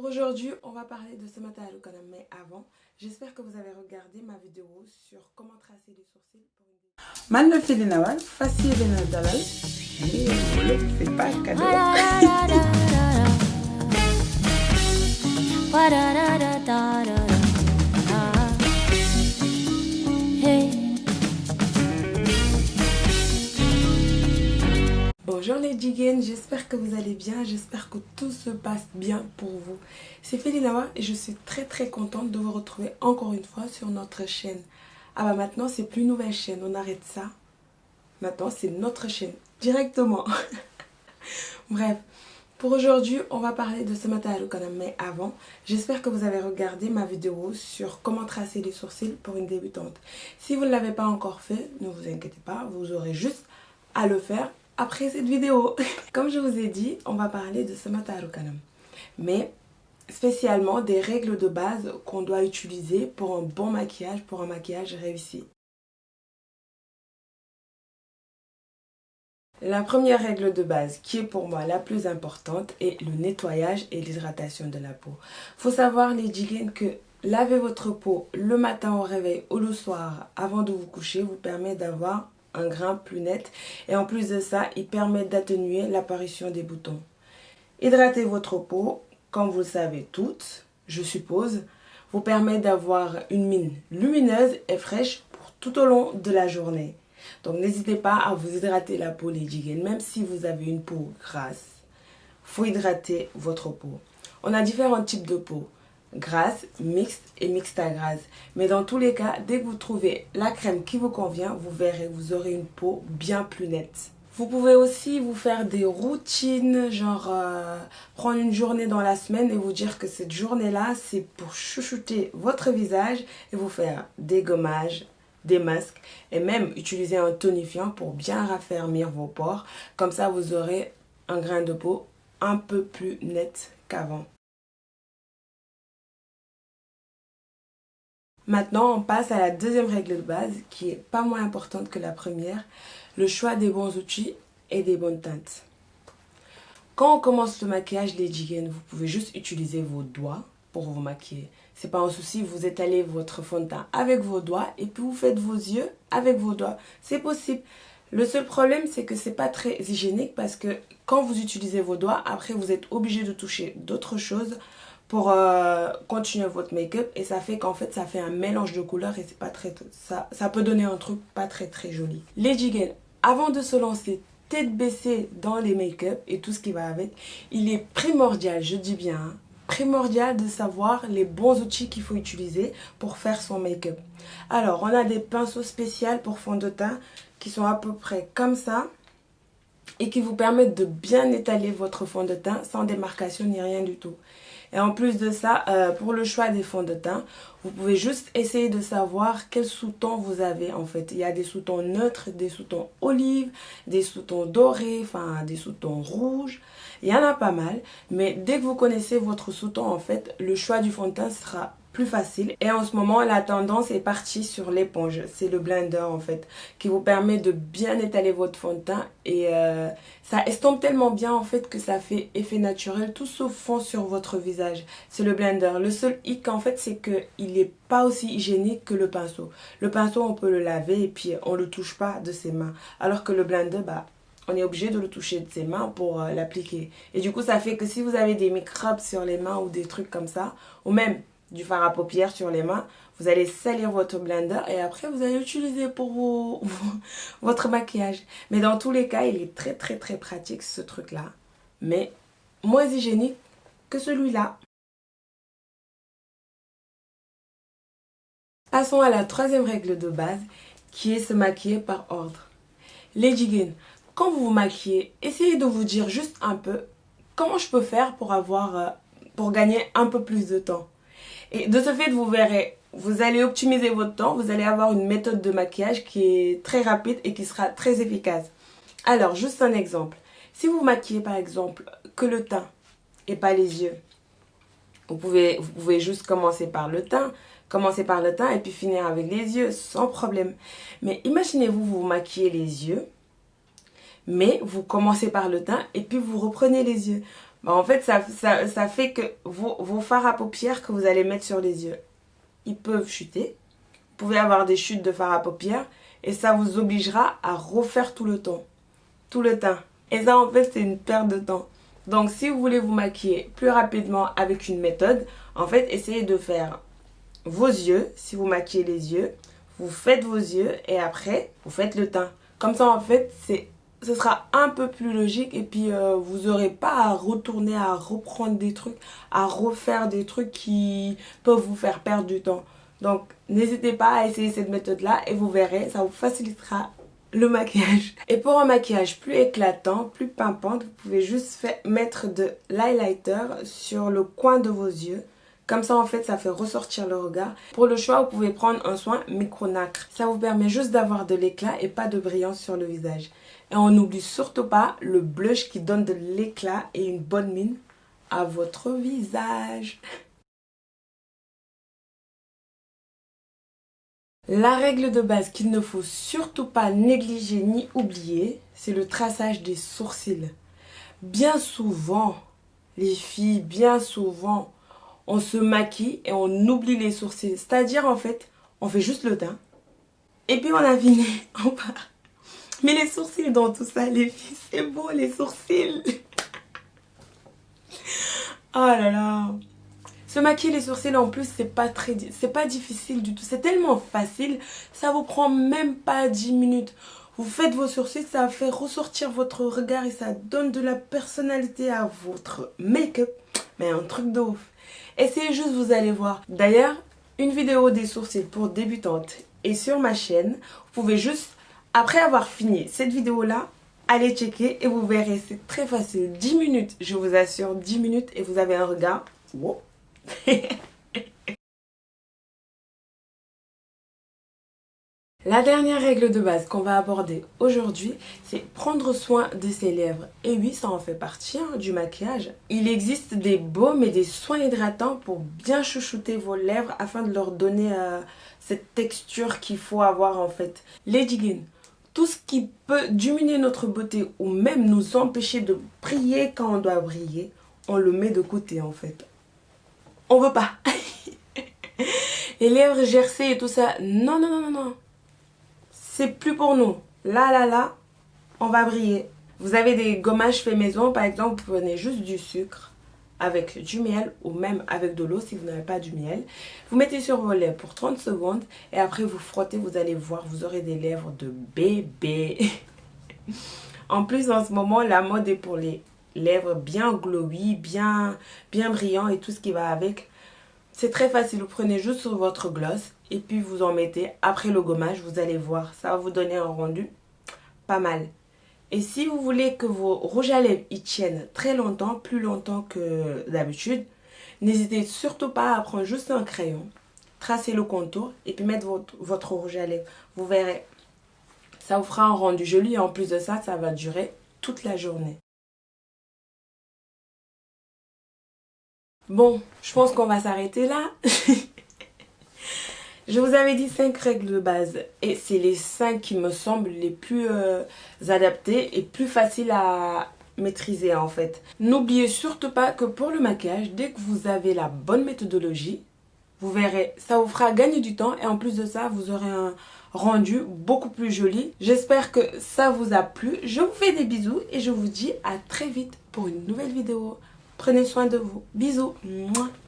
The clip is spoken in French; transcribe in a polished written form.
Pour aujourd'hui, on va parler de ce matin à l'Okanam, mais avant, j'espère que vous avez regardé ma vidéo sur comment tracer les sourcils pour une... Man la fili nawal, facile na dalal, c'est pas cadeau. Bonjour les jigéen, j'espère que vous allez bien, j'espère que tout se passe bien pour vous. C'est Felinawa et je suis très contente de vous retrouver encore une fois sur notre chaîne. Ah bah maintenant c'est plus une nouvelle chaîne, on arrête ça. Maintenant c'est notre chaîne, directement. Bref, pour aujourd'hui on va parler de ce matin à l'Okanam, mais avant, j'espère que vous avez regardé ma vidéo sur comment tracer les sourcils pour une débutante. Si vous ne l'avez pas encore fait, ne vous inquiétez pas, vous aurez juste à le faire après cette vidéo. Comme je vous ai dit, on va parler de ce matin à l'Okanam, mais spécialement des règles de base qu'on doit utiliser pour un bon maquillage, pour un maquillage réussi. La première règle de base, qui est pour moi la plus importante, est le nettoyage et l'hydratation de la peau. Faut savoir les jigéen que laver votre peau le matin au réveil ou le soir avant de vous coucher vous permet d'avoir un grain plus net et en plus de ça, il permet d'atténuer l'apparition des boutons. Hydrater votre peau, comme vous le savez toutes, je suppose, vous permet d'avoir une mine lumineuse et fraîche pour tout au long de la journée. Donc n'hésitez pas à vous hydrater la peau les jigéen, même si vous avez une peau grasse, faut hydrater votre peau. On a différents types de peau, grasse, mixte et mixte à grasse. Mais dans tous les cas, dès que vous trouvez la crème qui vous convient, vous verrez, vous aurez une peau bien plus nette. Vous pouvez aussi vous faire des routines, genre prendre une journée dans la semaine et vous dire que cette journée-là, c'est pour chouchouter votre visage et vous faire des gommages, des masques et même utiliser un tonifiant pour bien raffermir vos pores. Comme ça, vous aurez un grain de peau un peu plus net qu'avant. Maintenant, on passe à la deuxième règle de base qui est pas moins importante que la première, le choix des bons outils et des bonnes teintes. Quand on commence le maquillage, les jigéen, vous pouvez juste utiliser vos doigts pour vous maquiller. C'est pas un souci, vous étalez votre fond de teint avec vos doigts et puis vous faites vos yeux avec vos doigts. C'est possible. Le seul problème, c'est que c'est pas très hygiénique parce que quand vous utilisez vos doigts, après vous êtes obligé de toucher d'autres choses pour continuer votre make-up et ça fait qu'en fait ça fait un mélange de couleurs et c'est pas très ça peut donner un truc pas très joli. Les jigéen, avant de se lancer tête baissée dans les make-up et tout ce qui va avec, il est primordial, je dis bien, hein, primordial de savoir les bons outils qu'il faut utiliser pour faire son make-up. Alors, on a des pinceaux spéciaux pour fond de teint qui sont à peu près comme ça et qui vous permettent de bien étaler votre fond de teint sans démarcation ni rien du tout. Et en plus de ça, pour le choix des fonds de teint, vous pouvez juste essayer de savoir quel sous-ton vous avez en fait. Il y a des sous-tons neutres, des sous-tons olives, des sous-tons dorés, enfin des sous-tons rouges. Il y en a pas mal, mais dès que vous connaissez votre sous-ton en fait, le choix du fond de teint sera plus facile. Et en ce moment, la tendance est partie sur l'éponge. C'est le blender en fait qui vous permet de bien étaler votre fond de teint et ça estompe tellement bien en fait que ça fait effet naturel. Tout se fond sur votre visage. C'est le blender. Le seul hic en fait, c'est que il n'est pas aussi hygiénique que le pinceau. Le pinceau, on peut le laver et puis on le touche pas de ses mains. Alors que le blender, bah on est obligé de le toucher de ses mains pour l'appliquer. Et du coup, ça fait que si vous avez des microbes sur les mains ou des trucs comme ça, ou même du fard à paupières sur les mains, vous allez salir votre blender et après vous allez l'utiliser pour votre maquillage. Mais dans tous les cas, il est très pratique ce truc-là, mais moins hygiénique que celui-là. Passons à la troisième règle de base qui est se maquiller par ordre. Les jigéen, quand vous vous maquillez, essayez de vous dire juste un peu comment je peux faire pour gagner un peu plus de temps. Et de ce fait, vous verrez, vous allez optimiser votre temps, vous allez avoir une méthode de maquillage qui est très rapide et qui sera très efficace. Alors, juste un exemple. Si vous maquillez par exemple que le teint et pas les yeux, vous pouvez juste commencer par le teint et puis finir avec les yeux sans problème. Mais imaginez-vous, vous maquillez les yeux, mais vous commencez par le teint et puis vous reprenez les yeux. Bah, en fait, ça fait que vos fards à paupières que vous allez mettre sur les yeux, ils peuvent chuter. Vous pouvez avoir des chutes de fard à paupières et ça vous obligera à refaire tout le temps. Tout le teint. Et ça, en fait, c'est une perte de temps. Donc, si vous voulez vous maquiller plus rapidement avec une méthode, en fait, essayez de faire vos yeux. Si vous maquillez les yeux, vous faites vos yeux et après, vous faites le teint. Comme ça, en fait, ce sera un peu plus logique et puis vous n'aurez pas à retourner, à reprendre des trucs, à refaire des trucs qui peuvent vous faire perdre du temps. Donc, n'hésitez pas à essayer cette méthode-là et vous verrez, ça vous facilitera le maquillage. Et pour un maquillage plus éclatant, plus pimpant, vous pouvez juste mettre de l'highlighter sur le coin de vos yeux. Comme ça, en fait, ça fait ressortir le regard. Pour le choix, vous pouvez prendre un soin micro-nacre. Ça vous permet juste d'avoir de l'éclat et pas de brillance sur le visage. Et on n'oublie surtout pas le blush qui donne de l'éclat et une bonne mine à votre visage. La règle de base qu'il ne faut surtout pas négliger ni oublier, c'est le traçage des sourcils. Bien souvent, les filles, bien souvent, on se maquille et on oublie les sourcils. C'est-à-dire, en fait, on fait juste le teint. Et puis, on a fini. On part. Mais les sourcils dans tout ça, les filles, c'est beau, les sourcils. Oh là là. Se maquiller les sourcils en plus, c'est pas difficile du tout. C'est tellement facile, ça vous prend même pas 10 minutes. Vous faites vos sourcils, ça fait ressortir votre regard et ça donne de la personnalité à votre make-up. Mais un truc de ouf. Essayez juste, vous allez voir. D'ailleurs, une vidéo des sourcils pour débutantes est sur ma chaîne. Vous pouvez juste, après avoir fini cette vidéo-là, aller checker et vous verrez, c'est très facile. 10 minutes, je vous assure, 10 minutes et vous avez un regard. Wow. La dernière règle de base qu'on va aborder aujourd'hui, c'est prendre soin de ses lèvres. Et oui, ça en fait partie du maquillage. Il existe des baumes et des soins hydratants pour bien chouchouter vos lèvres afin de leur donner cette texture qu'il faut avoir en fait. Les digging, tout ce qui peut diminuer notre beauté ou même nous empêcher de briller quand on doit briller, on le met de côté en fait. On veut pas. Les lèvres gercées et tout ça, non, non, non, non, non. C'est plus pour nous. Là, on va briller. Vous avez des gommages faits maison, par exemple, vous prenez juste du sucre avec du miel ou même avec de l'eau si vous n'avez pas du miel. Vous mettez sur vos lèvres pour 30 secondes et après vous frottez, vous allez voir, vous aurez des lèvres de bébé. En plus, en ce moment, la mode est pour les lèvres bien glowy, bien brillant et tout ce qui va avec. C'est très facile, vous prenez juste sur votre gloss et puis vous en mettez après le gommage, vous allez voir, ça va vous donner un rendu pas mal. Et si vous voulez que vos rouges à lèvres y tiennent très longtemps, plus longtemps que d'habitude, n'hésitez surtout pas à prendre juste un crayon, tracer le contour et puis mettre votre rouge à lèvres. Vous verrez, ça vous fera un rendu joli et en plus de ça, ça va durer toute la journée. Bon, je pense qu'on va s'arrêter là. Je vous avais dit 5 règles de base et c'est les 5 qui me semblent les plus adaptées et plus faciles à maîtriser en fait. N'oubliez surtout pas que pour le maquillage, dès que vous avez la bonne méthodologie, vous verrez, ça vous fera gagner du temps et en plus de ça, vous aurez un rendu beaucoup plus joli. J'espère que ça vous a plu. Je vous fais des bisous et je vous dis à très vite pour une nouvelle vidéo. Prenez soin de vous. Bisous. Mouah.